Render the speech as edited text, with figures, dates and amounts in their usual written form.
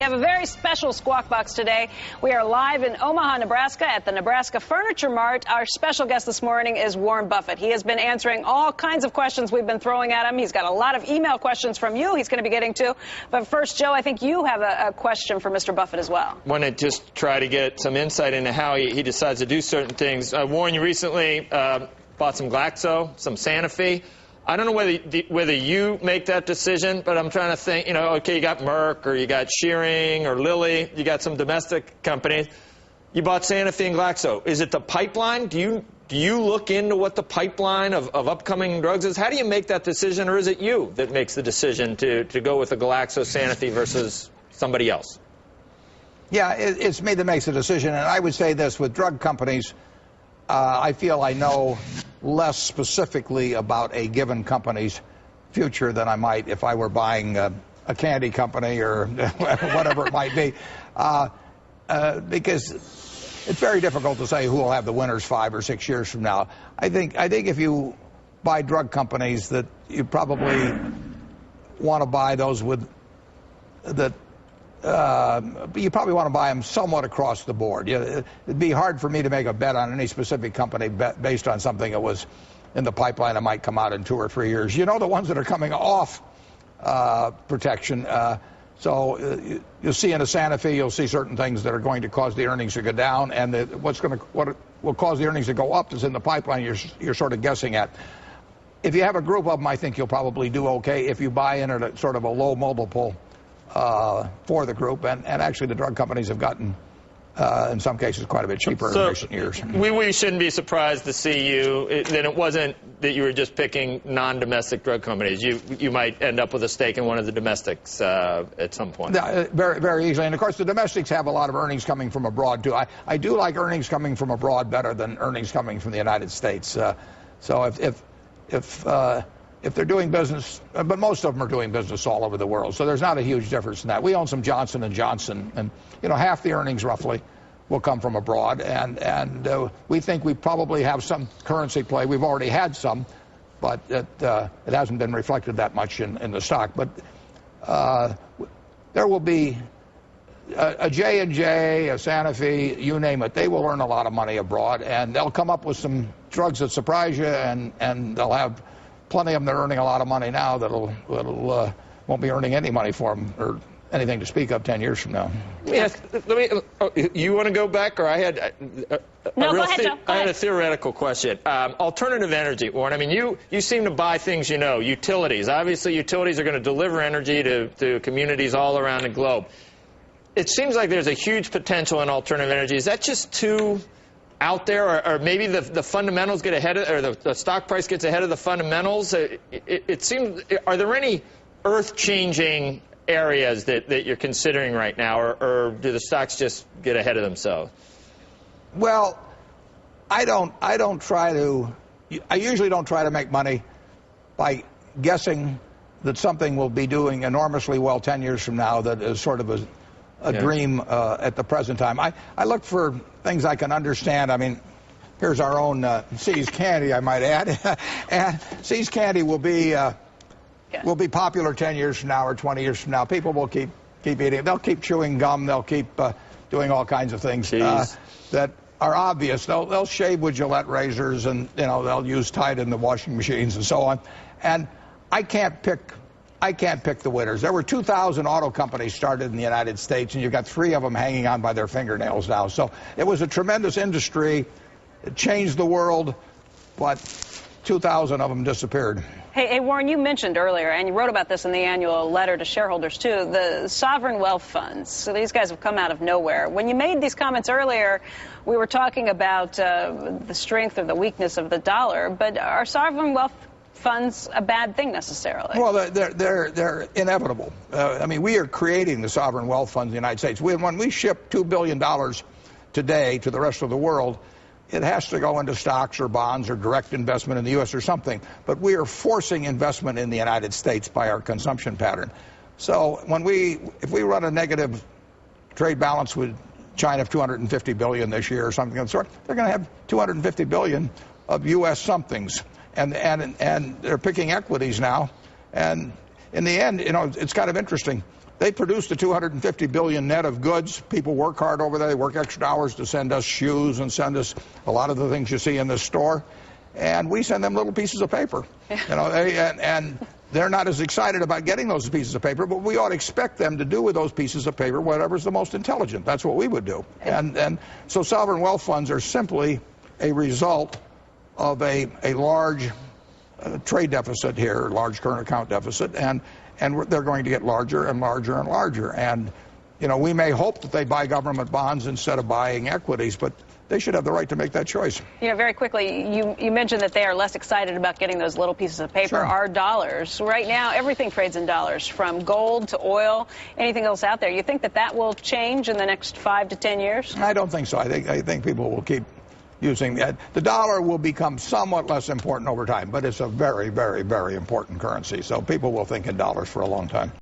We have a very special Squawk Box today. We are live in Omaha, Nebraska at the Nebraska Furniture Mart. Our special guest this morning is Warren Buffett. He has been answering all kinds of questions we've been throwing at him. He's got a lot of email questions from you he's going to be getting to. But first, Joe, I think you have a question for Mr. Buffett as well. I want to just try to get some insight into how he decides to do certain things. Warren, you recently bought some Glaxo, some Sanofi. I don't know whether you make that decision, but I'm trying to think, you know, okay, you got Merck or you got Shearing or Lilly, you got some domestic companies. You bought Sanofi and Glaxo. Is it the pipeline? Do you look into what the pipeline of upcoming drugs is? How do you make that decision, or is it you that makes the decision to go with the Glaxo Sanofi versus somebody else? Yeah, it's me that makes the decision, and I would say this, with drug companies, I feel I know less specifically about a given company's future than I might if I were buying a candy company or whatever it might be, because it's very difficult to say who will have the winners 5 or 6 years from now. I think if you buy drug companies, that you probably want to buy those with that. You probably want to buy them somewhat across the board. It'd be hard for me to make a bet on any specific company based on something that was in the pipeline that might come out in 2 or 3 years. You know, the ones that are coming off protection. So you'll see in a Sanofi, you'll see certain things that are going to cause the earnings to go down, and what will cause the earnings to go up is in the pipeline you're sort of guessing at. If you have a group of them, I think you'll probably do okay if you buy in at a sort of a low multiple for the group, and actually the drug companies have gotten, in some cases, quite a bit cheaper in recent years. We shouldn't be surprised to see you, then it wasn't that you were just picking non-domestic drug companies. You might end up with a stake in one of the domestics at some point. Very, very easily. And of course the domestics have a lot of earnings coming from abroad too. I do like earnings coming from abroad better than earnings coming from the United States. So if they're doing business, but most of them are doing business all over the world, so there's not a huge difference in that. We own some Johnson & Johnson, and you know, half the earnings roughly will come from abroad, and we think we probably have some currency play. We've already had some, but it hasn't been reflected that much in the stock. But there will be a J&J, a Sanofi, you name it. They will earn a lot of money abroad, and they'll come up with some drugs that surprise you, and they'll have plenty of them that are earning a lot of money now that won't be earning any money for them or anything to speak of 10 years from now. Yes, you want to go back, or I had I had a theoretical question. Alternative energy, Warren. I mean, you seem to buy things, you know, utilities. Obviously, utilities are going to deliver energy to communities all around the globe. It seems like there's a huge potential in alternative energy. Is that just too out there, or maybe the fundamentals get ahead of, or the stock price gets ahead of the fundamentals? It seems, are there any earth-changing areas that you're considering right now, or do the stocks just get ahead of themselves? Well, I usually don't try to make money by guessing that something will be doing enormously well 10 years from now that is sort of a dream at the present time. I look for things I can understand. I mean, here's our own See's Candy, I might add. And See's Candy will be popular 10 years from now or 20 years from now. People will keep eating it. They'll keep chewing gum. They'll keep doing all kinds of things that are obvious. They'll shave with Gillette razors, and you know, they'll use Tide in the washing machines and so on. And I can't pick the winners. There were 2,000 auto companies started in the United States, and you've got 3 of them hanging on by their fingernails now. So it was a tremendous industry. It changed the world, but 2,000 of them disappeared. Hey, Warren, you mentioned earlier, and you wrote about this in the annual letter to shareholders too, the sovereign wealth funds. So these guys have come out of nowhere. When you made these comments earlier, we were talking about the strength or the weakness of the dollar, but are sovereign wealth funds a bad thing necessarily? Well, they're inevitable. I mean, we are creating the sovereign wealth funds in the United States. When we ship $2 billion today to the rest of the world, it has to go into stocks or bonds or direct investment in the U.S. or something. But we are forcing investment in the United States by our consumption pattern. So if we run a negative trade balance with China of $250 billion this year or something of the sort, they're going to have $250 billion of U.S. somethings. And they're picking equities now. And in the end, you know, it's kind of interesting. they produce the 250 billion net of goods. People work hard over there. They work extra hours to send us shoes and send us a lot of the things you see in this store. And we send them little pieces of paper. You know, and they're not as excited about getting those pieces of paper, but we ought to expect them to do with those pieces of paper whatever's the most intelligent. That's what we would do. And so sovereign wealth funds are simply a result of a large trade deficit here, large current account deficit, and they're going to get larger and larger and larger. And, you know, we may hope that they buy government bonds instead of buying equities, but they should have the right to make that choice. You know, very quickly, you mentioned that they are less excited about getting those little pieces of paper. Sure. Our dollars. Right now, everything trades in dollars, from gold to oil, anything else out there. You think that that will change in the next 5 to 10 years? I don't think so. I think people will keep using that. The dollar will become somewhat less important over time, but it's a very, very, very important currency. So people will think in dollars for a long time.